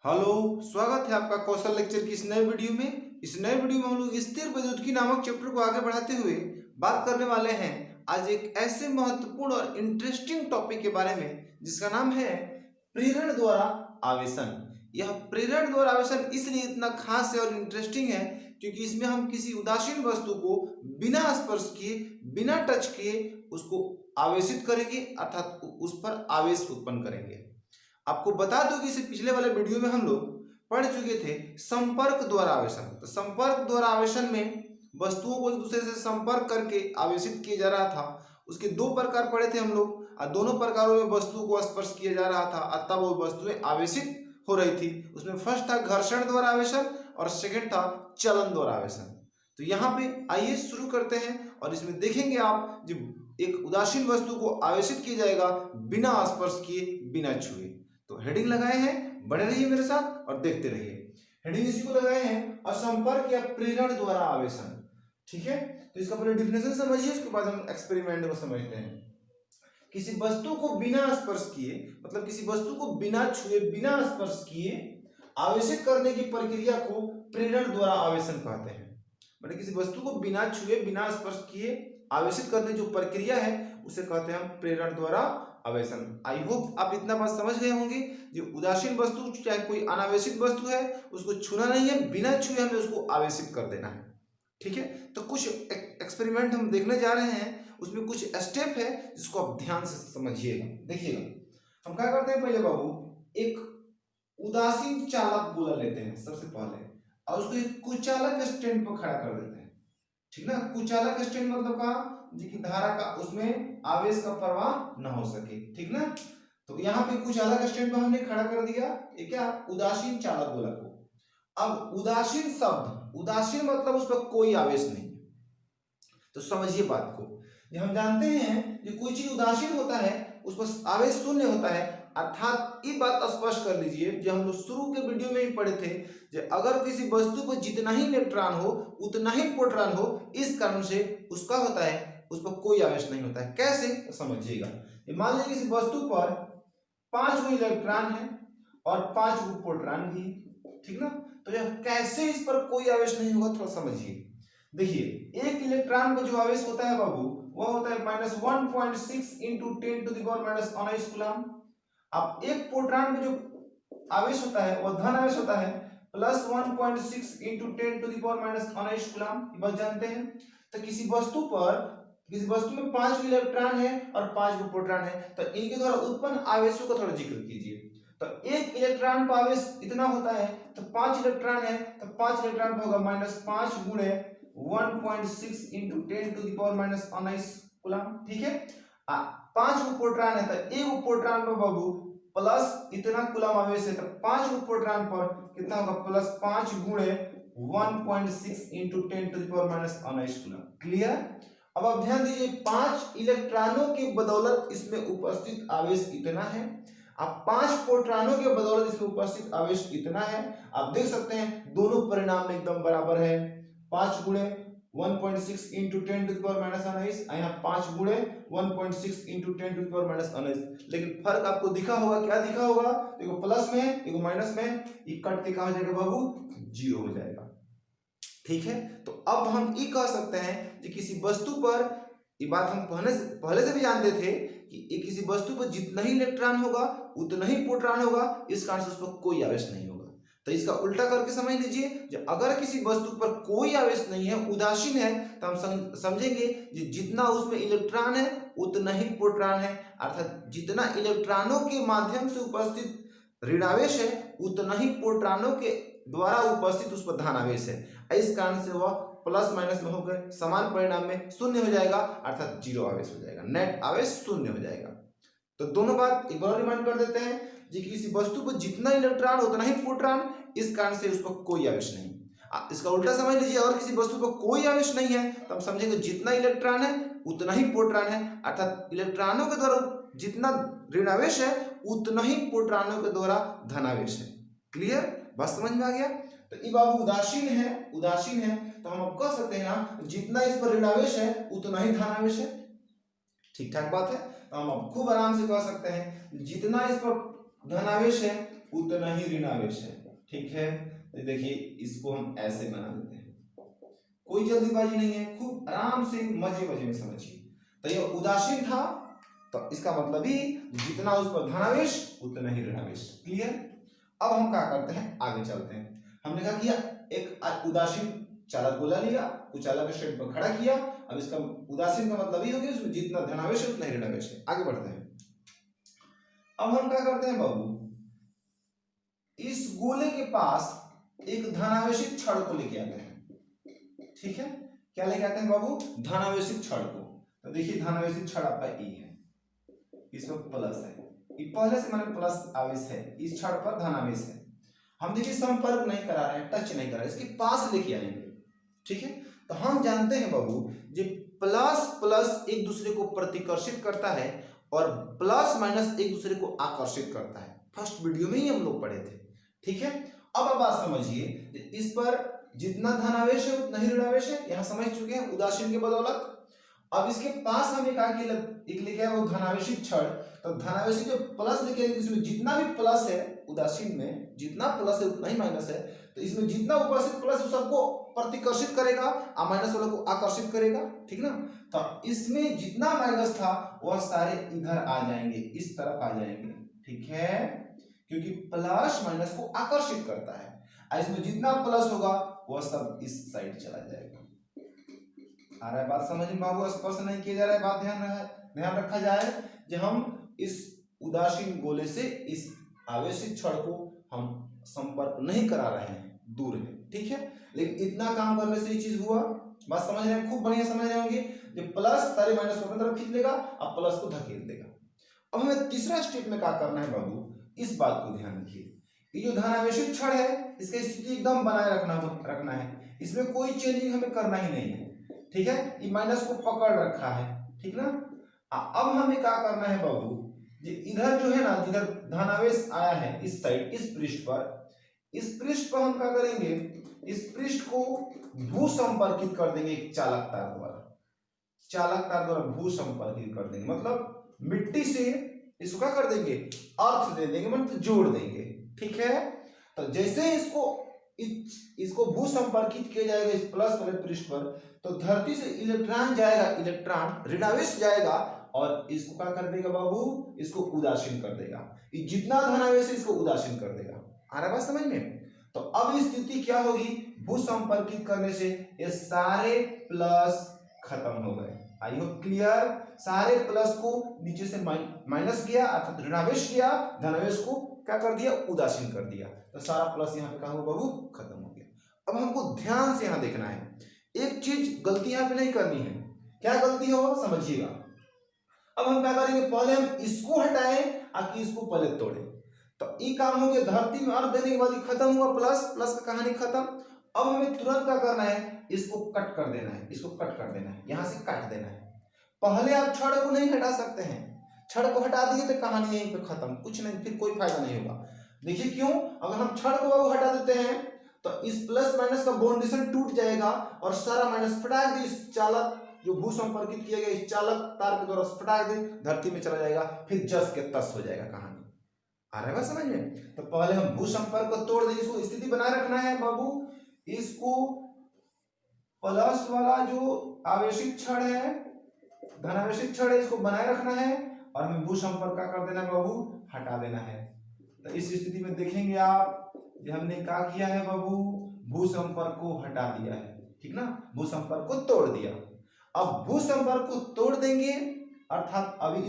Hello, स्वागत है आपका कौशल लेक्चर की इस नए वीडियो में। इस नए वीडियो में हम लोग स्थिर वैद्युतिकी नामक चैप्टर को आगे बढ़ाते हुए बात करने वाले हैं आज एक ऐसे महत्वपूर्ण और इंटरेस्टिंग टॉपिक के बारे में जिसका नाम है प्रेरण द्वारा आवेशन। यह प्रेरण द्वारा आवेशन इसलिए इतना खास है और इंटरेस्टिंग है क्योंकि इसमें हम किसी उदासीन वस्तु को बिना स्पर्श किए, बिना टच किए उसको आवेशित करेंगे, अर्थात उस पर आवेश उत्पन्न करेंगे। आपको बता दूं कि इसे पिछले वाले वीडियो में हम लोग पढ़ चुके थे संपर्क द्वारा आवेशन। तो संपर्क द्वारा आवेशन में वस्तुओं को एक दूसरे से संपर्क करके आवेशित किया जा रहा था। उसके दो प्रकार पढ़े थे हम लोग और दोनों प्रकारों में वस्तुओं को स्पर्श किया जा रहा था और तब वो वस्तुएं आवेशित हो रही थी। उसमें फर्स्ट था घर्षण द्वारा आवेशन और सेकेंड था चलन द्वारा आवेशन। तो यहाँ पे आइए शुरू करते हैं और इसमें देखेंगे आप जब एक उदासीन वस्तु को आवेशित किया जाएगा बिना स्पर्श किए, बिना छुए। तो हेडिंग लगाए हैं, बने रहिए मेरे साथ और देखते रहिए। हेडिंग इसी को लगाए हैं असंपर्क या प्रेरण द्वारा आवेशन। ठीक है, तो इसका पहले डिफिनेशन समझिए, उसके बाद हम एक्सपेरिमेंट को समझते हैं। किसी वस्तु को बिना स्पर्श किए, मतलब किसी वस्तु को बिना छुए, बिना स्पर्श किए आवेशित करने की प्रक्रिया को प्रेरण द्वारा आवेशन कहते हैं। मतलब किसी वस्तु को बिना छुए, बिना स्पर्श किए आवेशित करने जो प्रक्रिया है उसे कहते हैं हम प्रेरण द्वारा आवेशन। आई होप आप इतना बात समझ गए होंगे। जो उदासीन वस्तु चाहे कोई अनावेशित वस्तु है उसको छूना नहीं है, बिना छुए हमें उसको आवेशित कर देना है। ठीक है, तो कुछ एक्सपेरिमेंट हम देखने जा रहे हैं, उसमें कुछ स्टेप है जिसको आप ध्यान से समझिएगा, देखिएगा। हम क्या करते हैं, पहले बाबू एक उदासीन चालक गोला लेते हैं सबसे पहले और उसको एक कुचालक स्टैंड पर खड़ा कर देते हैं। ठीक ना, कुचालक स्टैंड मतलब कहा कि धारा का उसमें आवेश का प्रवाह न हो सके। ठीक ना, तो यहाँ पे कुचालक स्टैंड पर हमने खड़ा कर दिया ये क्या, उदासीन चालक गोला को। अब उदासीन शब्द, उदासीन मतलब उस पर कोई आवेश नहीं। तो समझिए बात को, जब हम जानते हैं कि कोई चीज उदासीन होता है उस पर आवेश शून्य होता है, अर्थात ये बात स्पष्ट कर लीजिए जो हम लोग शुरू के वीडियो में ही पढ़े थे, जो अगर किसी वस्तु पर जितना ही इलेक्ट्रॉन हो उतना ही प्रोटॉन हो, इस कारण से उसका होता है उस पर कोई आवेश नहीं होता है। कैसे, तो समझिएगा। मान लीजिए किसी वस्तु पर 5 इलेक्ट्रॉन है और 5 प्रोटॉन भी। ठीक ना, तो यह कैसे इस पर कोई आवेश नहीं होगा थोड़ा समझिए। देखिए, एक इलेक्ट्रॉन का जो आवेश होता है बाबू वह होता है -1.6 × 10⁻⁻⁹ कूलम। अब एक प्रोटॉन में जो आवेश होता है वह धन आवेश होता है +1.6 × 10⁻⁻⁹ कूलम, बस जानते हैं। तो किसी वस्तु में 5 इलेक्ट्रॉन है और 5 प्रोटॉन है, तो इनके द्वारा उत्पन्न आवेशों का थोड़ा जिक्र कीजिए। तो एक इलेक्ट्रॉन का आवेश इतना होता है, तो 5 इलेक्ट्रॉन है तो 5 इलेक्ट्रॉन का होगा -5 × 1.6 × 10⁻⁻⁹ कूलम। ठीक है, 5 प्रोटॉन है तो एक प्रोटॉन पर बाबू प्लस इतना कूलम आवेश है, तो 5 प्रोटॉन पर कितना होगा, +5 × 1.6 × 10⁻⁻⁹ कूलम। क्लियर। अब आप ध्यान दीजिए, 5 इलेक्ट्रॉनों की बदौलत इसमें उपस्थित आवेश इतना है, अब 5 प्रोटॉनों के बदौलत इसमें उपस्थित आवेश इतना है। आप देख सकते हैं दोनों परिणाम एकदम बराबर है, 5 × 1.6 × 10⁻⁻⁹, यहाँ 5 × 1.6 × 10⁻⁻⁹। लेकिन फर्क आपको दिखा होगा, क्या दिखा होगा, देखो प्लस में देखो माइनस में, ये कट के कहा हो जाएगा बाबू, 0 हो जाएगा। ठीक है, तो अब हम ये कह सकते हैं कि किसी वस्तु पर, ये बात हम पहले से भी जानते थे कि किसी वस्तु पर जितना ही इलेक्ट्रॉन होगा उतना ही प्रोटॉन होगा, इस कारण से उस पर कोई आवेश नहीं होगा। तो इसका उल्टा करके समझ लीजिए, जो अगर किसी वस्तु पर कोई आवेश नहीं है, उदासीन है, तो हम समझेंगे कि जितना उसमें इलेक्ट्रॉन है उतना ही प्रोटॉन है, अर्थात जितना इलेक्ट्रॉनों के माध्यम से उपस्थित ऋणावेश है उतना ही प्रोटॉनों के द्वारा उपस्थित उस पर धनावेश है। इस कारण से वह प्लस माइनस में होकर समान परिणाम में शून्य हो जाएगा, अर्थात 0 आवेश हो जाएगा, नेट आवेश शून्य हो जाएगा। तो दोनों बात एक बार रिमाइंड कर देते हैं कि किसी वस्तु पर जितना इलेक्ट्रॉन उतना ही प्रोटॉन, इस कारण से उस पर कोई आवेश नहीं। इसका उल्टा समझ लीजिए, अगर किसी वस्तु पर कोई आवेश नहीं है तो हम समझेंगे जितना इलेक्ट्रॉन है उतना ही प्रोटॉन है, अर्थात इलेक्ट्रॉनों के द्वारा जितना ऋणावेश है उतना ही प्रोटॉनों के द्वारा धनावेश है। क्लियर, बात समझ में आ गया। तो ये बाबू उदासीन है, तो हम अब कह सकते हैं ना जितना इस पर ऋणावेश है उतना ही धनावेश है। ठीक ठाक बात है, तो हम अब खूब आराम से कह सकते हैं जितना इस पर धनावेश है उतना ही ऋणावेश है। ठीक है, तो देखिए इसको हम ऐसे बना देते हैं, कोई जल्दीबाजी नहीं है, खूब आराम से मजे मजे में समझिए। तो ये उदासीन था, तो इसका मतलब ही जितना उस पर धनावेश उतना ही ऋणावेश। क्लियर? अब हम क्या करते हैं, आगे चलते हैं। हमने क्या किया, एक उदासीन चालक गोला लिया, उचालक के स्टेट पर खड़ा किया। अब इसका उदासीन का मतलब ही हो गया उसमें जितना धनावेश है उतना ही ऋणावेश है। आगे बढ़ते हैं। अब हम क्या करते हैं बाबू, इस गोले के पास एक धनावेशित छड़ को लेके आते हैं। ठीक है, क्या लेके आते हैं बाबू, धनावेशित छड़ को। तो देखिए धनावेशित छड़ आपका ई है, इस पर प्लस है, ये पहले से मैंने प्लस आवेश है, इस छड़ पर धनावेश है। हम देखिए संपर्क नहीं करा रहे हैं, टच नहीं कर रहे हैं, इसके पास लेके आएंगे। ठीक है, तो हम जानते हैं बाबू जो प्लस प्लस एक दूसरे को प्रतिकर्षित करता है और प्लस माइनस एक दूसरे को आकर्षित करता है। फर्स्ट वीडियो में ही हम लोग पढ़े थे। ठीक है, अब आप बात समझिए, इस पर जितना धनावेश है उतना ही ऋणावेश है, यहां समझ चुके हैं उदासीन के बदौलत। अब इसके पास हमें कहा कि एक लिखा है वो धनावेशित छड़, तो धनावेशित जो प्लस लिखे हैं इसमें जितना भी प्लस है, उदासीन में जितना प्लस है उतना ही माइनस है, तो इसमें जितना उपस्थित प्लस है सबको प्रतिकर्षित करेगा और माइनस वालों को आकर्षित करेगा। ठीक ना, तो इसमें जितना माइनस था वह सारे इधर आ जाएंगे, इस तरफ आ जाएंगे। ठीक है, क्योंकि प्लस माइनस को आकर्षित करता है, और इसमें जितना प्लस होगा वह सब इस साइड चला जाएगा। आ रहा है बात समझ में बाबू? स्पर्श नहीं किया जा रहा है, बात ध्यान रखा जाए कि हम इस उदासीन गोले से इस आवेशित छड़ को हम संपर्क नहीं करा रहे हैं, दूर है। ठीक है, लेकिन इतना काम करने से ये चीज हुआ, बात समझ रहे हैं, खूब बढ़िया समझ रहे होंगे। जो प्लस सारे माइनस को अपनी तरफ खींच लेगा और प्लस को धकेल देगा। अब हमें तीसरा स्टेप में क्या करना है बाबू, इस बात को ध्यान रखिए, ये जो धनावेशित छड़ है इसकी स्थिति एकदम बनाए रखना है, इसमें कोई चेंजिंग हमें करना ही नहीं है। ठीक है, ये माइनस को पकड़ रखा है। ठीक ना, अब हमें क्या करना है बाबू, इधर जो है ना, जिधर धनावेश आया है इस साइड, इस पृष्ठ पर हम क्या करेंगे, इस पृष्ठ को भू संपर्कित कर देंगे एक चालक तार द्वारा भू संपर्कित कर देंगे, मतलब मिट्टी से इसको क्या कर देंगे, अर्थ दे देंगे, मतलब जोड़ देंगे। ठीक है, तो जैसे इसको भू संपर्कित किया जाएगा इस प्लस वाले पृष्ठ पर, तो धरती से इलेक्ट्रॉन जाएगा, इलेक्ट्रॉन ऋणावेश जाएगा और इसको क्या कर देगा बाबू, इसको उदासीन कर देगा। ये जितना धनावेश है इसको उदासीन कर देगा। आ रहा है बात समझ में? तो अब स्थिति क्या होगी, भू संपर्कित करने से ये सारे प्लस खत्म हो गए। I hope clear? सारे प्लस को नीचे से माइनस किया अर्थात ऋणावेश किया, धनावेश को क्या कर दिया, उदासीन कर दिया, तो सारा प्लस यहाँ पे क्या हुआ बाबू, खत्म हो गया। अब हमको ध्यान से यहाँ देखना है, एक चीज गलती यहाँ पे नहीं करनी है। क्या गलती हो समझिएगा। अब हम क्या करेंगे, पहले हम इसको हटाएं आकि इसको पहले तोड़ें, तो ये काम हो गया। धरती में अर्थ देने के बाद खत्म हुआ, प्लस का कहानी खत्म। अब हमें तुरंत क्या करना है, इसको कट कर देना है, इसको कट कर देना है, यहां से काट देना है। पहले आप छड़ को नहीं हटा सकते हैं, छड़ को हटा दिए तो कहानी यहीं पे खत्म, कुछ नहीं, फिर कोई फायदा नहीं होगा। देखिए क्यों, अगर हम छड़ को हटा देते हैं तो इस प्लस माइनस का बॉन्डेशन टूट जाएगा और सारा माइनस फटाक दे इस चालक जो भू संपर्कित किया गया इस चालक तार के द्वारा फटाक दे धरती में चला जाएगा, फिर जस के तस हो जाएगा कहानी। आ रहा है समझ में? तो पहले हम भू संपर्क को तोड़ दें, इसको स्थिति बनाए रखना है बाबू। इसको प्लस वाला जो आवेशित छड़ है, धनावेशित छड़ है, इसको बनाए रखना है और हमें भू संपर्क का कर देना है बाबू, हटा देना है। तो इस स्थिति में देखेंगे आप कि हमने क्या किया है बाबू, भू संपर्क को हटा दिया है। ठीक ना, भू संपर्क को तोड़ दिया। अब भू संपर्क को तोड़ देंगे अर्थात अभी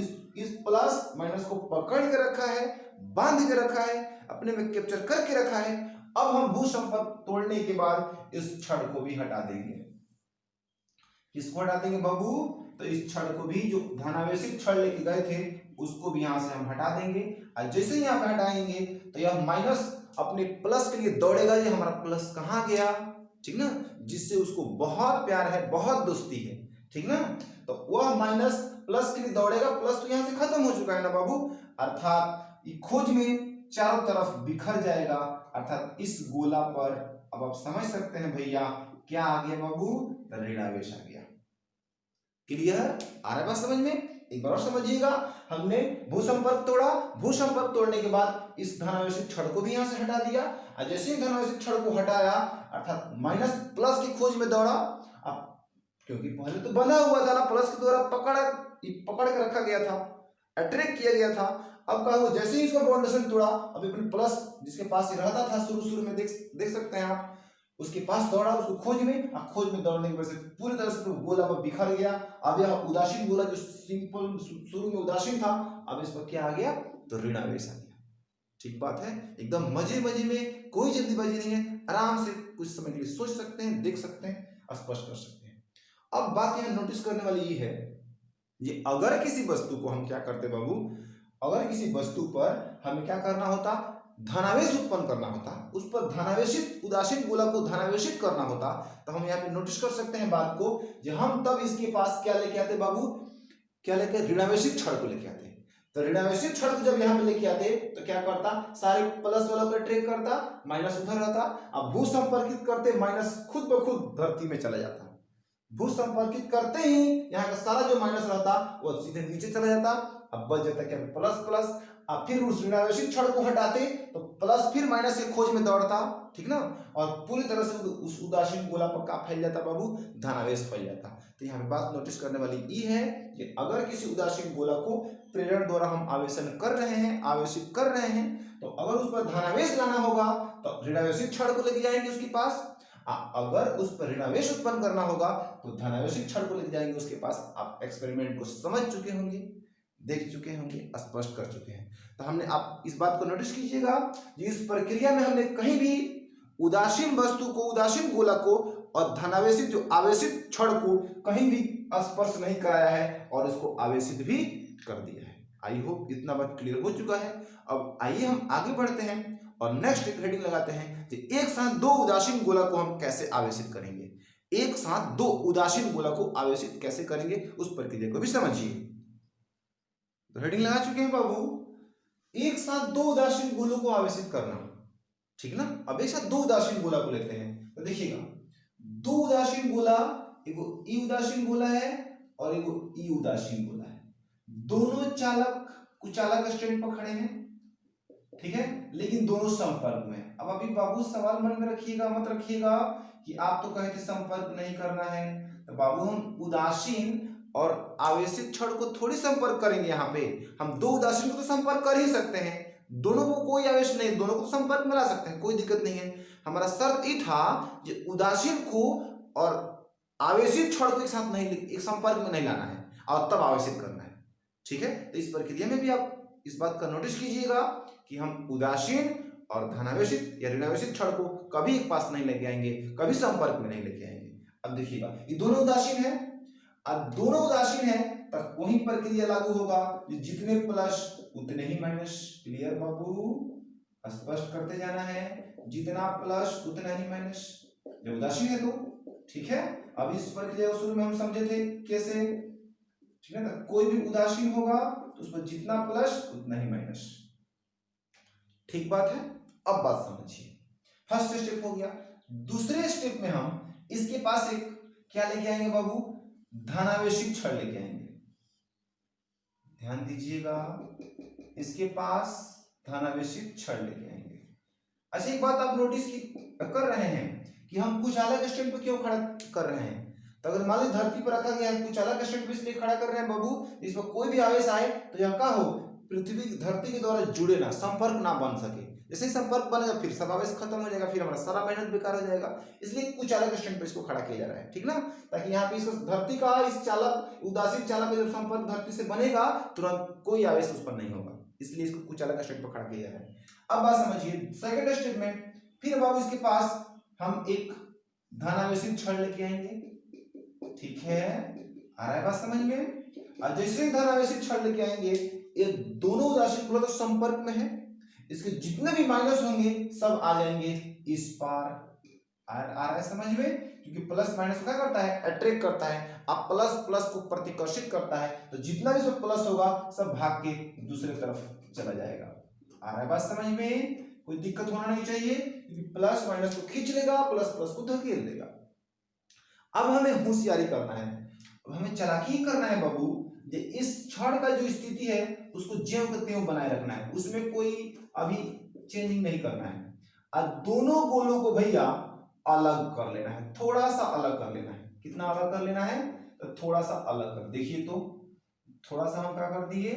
इस प्लस माइनस को पकड़ के रखा है, बांध के रखा है, अपने में कैप्चर करके रखा है। अब हम भू संपर्क तोड़ने के बाद इस छड़ को भी हटा देंगे। किसको हटा देंगे बाबू, तो इस छड़ को भी, जो धनावेशित छड़ लेके गए थे उसको भी यहां से हम हटा देंगे। और जैसे ही यहाँ पे हटाएंगे तो यह माइनस अपने प्लस के लिए दौड़ेगा, ये हमारा प्लस कहाँ गया, ठीक ना, जिससे उसको बहुत प्यार है, बहुत दोस्ती है। ठीक ना, तो वह माइनस प्लस के लिए दौड़ेगा, प्लस तो यहाँ से खत्म हो चुका है ना बाबू, अर्थात ये खोज में चारों तरफ बिखर जाएगा, अर्थात इस गोला पर अब आप समझ सकते हैं भैया क्या आ गया बाबू, ऋणावेश आ गया। क्लियर? आ रहा है बात समझ में? एक बार और समझिएगा, हमने भू संपर्क तोड़ा, भू संपर्क तोड़ने के बाद इस धनावेशित छड़ को भी यहाँ से हटा दिया, और जैसे ही धनावेशित छड़ को हटाया अर्थात माइनस प्लस की खोज में दौड़ा। अब क्योंकि पहले तो बंधा हुआ था ना, प्लस के द्वारा पकड़ के रखा गया था, अट्रैक्ट किया गया था। अब क्या हुआ, जैसे ही इसका बाउंडेशन तोड़ा, अभी अपने प्लस जिसके पास ही रहता था शुरू में, देख सकते हैं आप, उसके पास दौड़ा, उसको खोज में दौड़ने की वजह से पूरी तरह से गोला पर बिखर गया। अब यह उदासीन गोला जो सिंपल शुरू में उदासीन था, अब इस पर क्या आ गया, तो ऋणावेश आ गया। ठीक बात है, एकदम मजे में, कोई जल्दीबाजी नहीं है, आराम से कुछ समय के लिए सोच सकते हैं, देख सकते हैं, स्पष्ट कर सकते हैं। अब बात यहां नोटिस करने वाली ये है, ये अगर किसी वस्तु को हम क्या करते बाबू, अगर किसी वस्तु पर हमें क्या करना होता, धनावेश उत्पन्न करना होता, उस पर धनावेशित उदासीन गोला को धनावेशित करना होता, तो हम यहाँ पे नोटिस कर सकते हैं बात को, जो हम तब इसके पास क्या लेके आते बाबू, क्या लेके, ऋणावेशित छड़ को लेके आते। तो ऋणावेशित छड़ को जब यहाँ पे लेके आते तो क्या करता, सारे प्लस वालों को ट्रैक करता, माइनस उधर रहता। अब भू संपर्कित करते माइनस खुद ब खुद धरती में चला जाता, भू संपर्कित करते ही यहाँ का सारा जो माइनस रहता वो सीधे नीचे चला जाता। अब बच जाता क्या, प्लस प्लस। अब फिर उस ऋणावेशित छड़ को हटाते तो प्लस फिर माइनस की खोज में दौड़ता, ठीक ना, और पूरी तरह से उस उदासीन गोला पर क्या फैल जाता बाबू, धनावेश फैल जाता। तो यहाँ पे बात नोटिस करने वाली ये है कि अगर किसी उदासीन गोला को प्रेरण द्वारा हम आवेशन कर रहे हैं, आवेशित कर रहे हैं, तो अगर उस पर धनावेश लाना होगा तो ऋणावेशित छड़ को लेके जाएंगे उसके पास, अगर उस पर ऋणावेश उत्पन्न करना होगा तो धनावेशित छड़ को लेके जाएंगे उसके पास। आप एक्सपेरिमेंट को समझ चुके होंगे, देख चुके होंगे, स्पष्ट कर चुके हैं। तो हमने, आप इस बात को नोटिस कीजिएगा, इस प्रक्रिया में हमने कहीं भी उदासीन वस्तु को, उदासीन गोला को और धनावेशित जो आवेशित छड़ को कहीं भी स्पर्श नहीं कराया है और इसको आवेशित भी कर दिया है। आई होप इतना बात क्लियर हो चुका है। अब आइए हम आगे बढ़ते हैं और नेक्स्ट एक हेडिंग लगाते हैं कि एक साथ दो उदासीन गोला को हम कैसे आवेशित करेंगे। एक साथ दो उदासीन गोला को आवेशित कैसे करेंगे, उस प्रक्रिया को भी समझिए। तो हेडिंग लगा चुके हैं बाबू, एक साथ दो उदासीन गोलों को आवेशित करना, ठीक ना। अब एक साथ दो उदासीन गोला को लेते हैं, तो देखिएगा, दो उदासीन गोला, एगो ई उदासीन गोला है और एगो ई उदासीन गोला है। दोनों चालक कुचालक स्टैंड पर खड़े हैं, ठीक है, लेकिन दोनों संपर्क में। अब अभी बाबू सवाल मन में रखिएगा, मत रखिएगा कि आप तो कहे थे संपर्क नहीं करना है, तो बाबू हम उदासीन और आवेशित छड़ को थोड़ी संपर्क करेंगे। यहाँ पे हम दो उदासीन को तो संपर्क कर ही सकते हैं, दोनों को कोई आवेश नहीं, दोनों को संपर्क में ला सकते हैं, कोई दिक्कत नहीं है। हमारा शर्त ये था कि उदासीन को और आवेशित छड़ को एक साथ नहीं, एक संपर्क में नहीं लाना है और तब आवेशित करना है, ठीक है। तो इस प्रक्रिया में भी आप इस बात का नोटिस कीजिएगा कि हम उदासीन और धनावेशित या ऋणावेशित छड़ को कभी एक पास नहीं लेके आएंगे, कभी संपर्क में नहीं लेके आएंगे। अब देखिएगा, ये दोनों उदासीन है, अब दोनों उदासीन है तब वही प्रक्रिया लागू होगा, जितने प्लस उतने ही माइनस। क्लियर बाबू, स्पष्ट करते जाना है, जितना प्लस उतना ही माइनस जब उदासीन है तो, ठीक है। अब इस प्रक्रिया को शुरू में हम समझे थे कैसे, ठीक है ना, कोई भी उदासीन होगा तो उस पर जितना प्लस उतना ही माइनस, ठीक बात है। अब बात समझिए, फर्स्ट स्टेप हो गया। दूसरे स्टेप में हम इसके पास एक क्या लेके आएंगे बाबू, धनावेशित छड़ लेके आएंगे। ध्यान दीजिएगा, इसके पास धनावेशित छड़ लेके आएंगे। अच्छा, एक बात आप नोटिस कर रहे हैं कि हम कुछ अलग स्टैंड पर क्यों खड़ा कर रहे हैं। तो अगर मान ली धरती पर रखा गया है, कुछ अलग स्टैंड पर इसलिए खड़ा कर रहे हैं बाबू, इस पर कोई भी आवेश आए तो यह क्या हो, पृथ्वी धरती के द्वारा जुड़े ना, संपर्क ना बन सके। जैसे ही संपर्क बनेगा फिर सब आवेश खत्म हो जाएगा, फिर हमारा सारा मेहनत बेकार हो जाएगा। इसलिए कुछ अलग स्टैंड पर इसको खड़ा किया जा रहा है, ठीक ना, ताकि यहाँ पे इसको धरती का इस चालक, उदासीन चालक का जब संपर्क धरती से बनेगा तुरंत कोई आवेश उस पर नहीं होगा, इसलिए इसको कुछ अलग स्टैंड पर खड़ा किया जा रहा है। अब बात समझिए, सेकंड स्टेप में फिर बाबू इसके पास हम एक धनावेशित छड़ लेके आएंगे, ठीक है, आ रहा है बात समझ में। और जैसे ही धनावेशित छड़ लेके आएंगे, ये दोनों उदासीन गोला तो संपर्क में है, इसके जितने भी माइनस होंगे सब आ जाएंगे इस पार। आ रहा है समझ में, क्योंकि प्लस माइनस क्या करता है, अट्रैक्ट करता है। अब प्लस प्लस को प्रतिकर्षित करता है, तो जितना भी इसमें प्लस होगा सब भाग के दूसरे तरफ चला जाएगा। आ रहा है बात समझ में, कोई दिक्कत होना नहीं चाहिए, क्योंकि प्लस माइनस को खींच लेगा, प्लस प्लस को धकेल देगा। अब हमें होशियारी करना है, अब हमें चालाकी करना है बाबू, इस छड़ का जो स्थिति है उसको ज्यों के त्यों बनाए रखना है, उसमें कोई अभी चेंजिंग नहीं करना है। और दोनों गोलों को भैया अलग कर लेना है, थोड़ा सा अलग कर लेना है। कितना अलग कर लेना है? तो थोड़ा सा अलग कर, देखिए तो थोड़ा सा हम क्या कर दिए,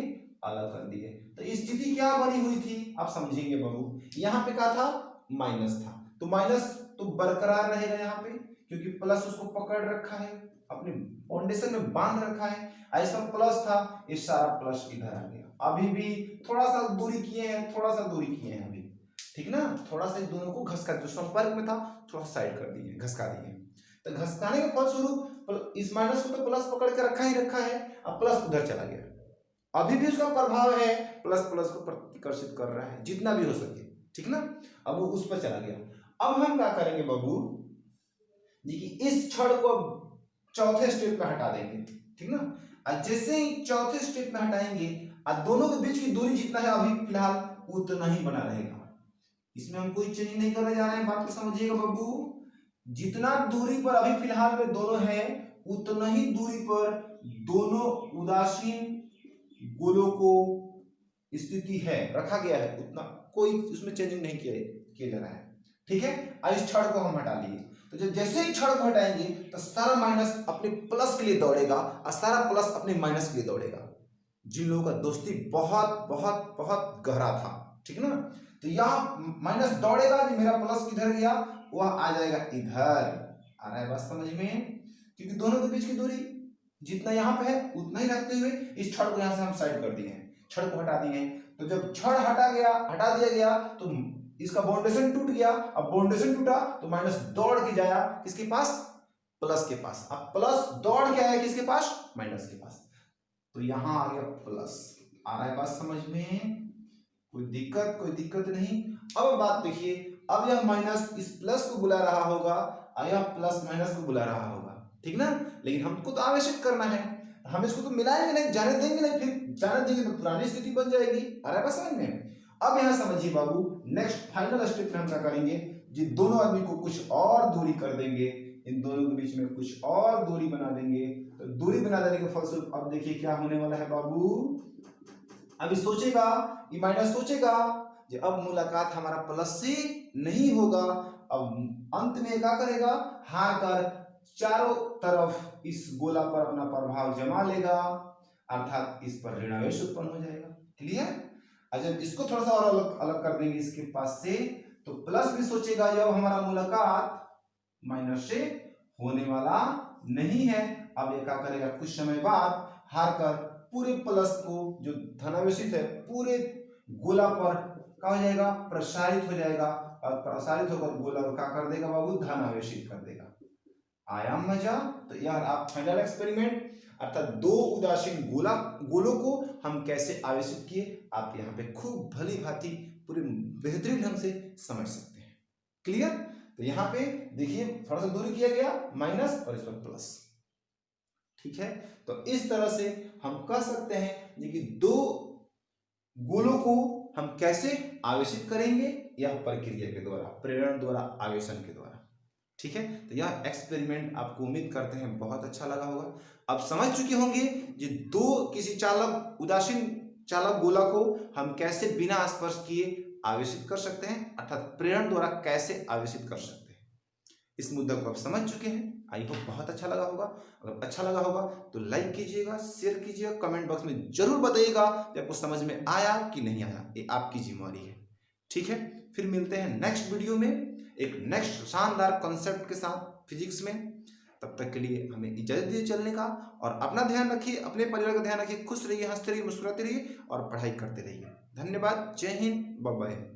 अलग कर दिए। तो स्थिति क्या बनी हुई थी आप समझेंगे बाबू। यहाँ पे क्या था, माइनस था, तो माइनस तो बरकरार रहेगा यहाँ पे, क्योंकि प्लस उसको पकड़ रखा है, अपने फाउंडेशन में बांध रखा है। ऐसा प्लस था, ये सारा प्लस इधर आ गया। अभी भी थोड़ा सा दूरी किए हैं, थोड़ा सा दूरी किए हैं अभी, ठीक ना, थोड़ा सा दोनों को घसका, जो संपर्क में था थोड़ा साइड कर दिए, घसका दिए। तो घसकाने के फलस्वरूप इस माइनस को तो प्लस पकड़ के रखा ही रखा है, अब प्लस उधर चला गया। अभी भी उसका प्रभाव है, प्लस प्लस को प्रतिकर्षित कर रहा है जितना भी हो सके, ठीक ना। अब वो उस पर चला गया। अब हम क्या करेंगे बाबू जी कि इस छड़ को चौथे स्टेप पे हटा देंगे, ठीक ना। और जैसे ही चौथे स्टेप में हटाएंगे और दोनों के बीच की दूरी जितना है अभी फिलहाल उतना ही बना रहेगा, इसमें हम कोई चेंज नहीं करने जा रहे हैं। बात को समझिएगा बाबू, जितना दूरी पर अभी फिलहाल में दोनों है उतना ही दूरी पर दोनों उदासीन गोलों को स्थिति है रखा गया है, उतना कोई उसमें चेंजिंग नहीं किया जा रहा है, ठीक है। और इस छड़ को हम हटा लिए, तो जब जैसे ही छड़ को हटाएंगे तो सारा माइनस अपने प्लस के लिए दौड़ेगा और सारा प्लस अपने माइनस के लिए दौड़ेगा। जिन लोगों का दोस्ती बहुत बहुत बहुत गहरा था, ठीक ना, तो यहाँ माइनस दौड़ेगा कि मेरा प्लस किधर गया, वह आ जाएगा इधर। आ रहा है बात समझ में, क्योंकि दोनों के बीच की दूरी जितना यहाँ पे है उतना ही रखते हुए इस छड़ को यहाँ से हम साइड कर दिए हैं, छड़ को हटा दिए हैं। तो जब छड़ हटा दिया गया तो इसका बाउंडेशन टूट गया। अब बाउंडेशन टूटा तो माइनस दौड़ के जाया किसके पास, प्लस के पास। अब प्लस दौड़ के आया किसके पास, माइनस के पास। तो यहां आ गया प्लस। आ रहा है बात समझ में, कोई दिक्कत नहीं। अब बात देखिए, अब यह माइनस इस प्लस को बुला रहा होगा और यह प्लस माइनस को बुला रहा होगा, ठीक ना। लेकिन हमको तो आवेशित करना है, हम इसको तो मिलाएंगे नहीं, जाने देंगे नहीं, फिर जाने देंगे तो पुरानी स्थिति बन जाएगी। आ रहा है बात समझ में। अब यहां समझिए बाबू, नेक्स्ट फाइनल स्टेप में हम क्या करेंगे, जिन दोनों आदमी को कुछ और दूरी कर देंगे, इन दोनों के बीच में कुछ और दूरी बना देंगे। तो दूरी बना देने के फलस्वरूप अब देखिए क्या होने वाला है बाबू। अभी सोचेगा, ये माइनस सोचेगा कि अब मुलाकात हमारा प्लस से नहीं होगा। अब अंत में क्या करेगा, हार कर चारों तरफ इस गोला पर अपना प्रभाव जमा लेगा, अर्थात इस पर ऋणावेश उत्पन्न हो जाएगा। क्लियर। और जब इसको थोड़ा सा और अलग कर देंगे इसके पास से, तो प्लस भी सोचेगा जब हमारा मुलाकात माइनस से होने वाला नहीं है। अब ये क्या करेगा, कुछ समय बाद हार कर पूरे प्लस को जो धनावेशित है पूरे गोला पर क्या हो जाएगा, प्रसारित हो जाएगा। और प्रसारित होकर गोला को क्या कर देगा बाबू, धनावेशित कर देगा। आया मजा। तो यार आप फाइनल एक्सपेरिमेंट अर्थात दो उदासीन गोलों को हम कैसे आवेशित किए, आप यहाँ पे खूब भली भांति पूरे बेहतरीन ढंग से समझ सकते हैं। क्लियर। तो यहाँ पे देखिए थोड़ा सा दूरी किया गया, माइनस और इस पर प्लस, ठीक है। तो इस तरह से हम कह सकते हैं कि दो गोलों को हम कैसे आवेशित करेंगे, यह प्रक्रिया के द्वारा, प्रेरण द्वारा, आवेशन के द्वारा, ठीक है। तो यह एक्सपेरिमेंट आपको उम्मीद करते हैं बहुत अच्छा लगा होगा। अब समझ चुके होंगे कि किसी चालक उदासीन चालक गोला को हम कैसे बिना स्पर्श किए आवेशित कर सकते हैं, अर्थात प्रेरण द्वारा कैसे आवेशित कर सकते हैं। इस मुद्दा को आप समझ चुके हैं। आई होप बहुत अच्छा लगा होगा। अगर अच्छा लगा होगा तो लाइक कीजिएगा, शेयर कीजिएगा, कमेंट बॉक्स में जरूर बताइएगा कि आपको समझ में आया कि नहीं आया, ये आपकी जिम्मेवारी है, ठीक है। फिर मिलते हैं नेक्स्ट वीडियो में एक नेक्स्ट शानदार कॉन्सेप्ट के साथ फिजिक्स में। तब तक के लिए हमें इजाजत दीजिए चलने का, और अपना ध्यान रखिए, अपने परिवार का ध्यान रखिए, खुश रहिए, हंसते रहिए, मुस्कुराते रहिए और पढ़ाई करते रहिए। धन्यवाद। जय हिंद, बाय बाय।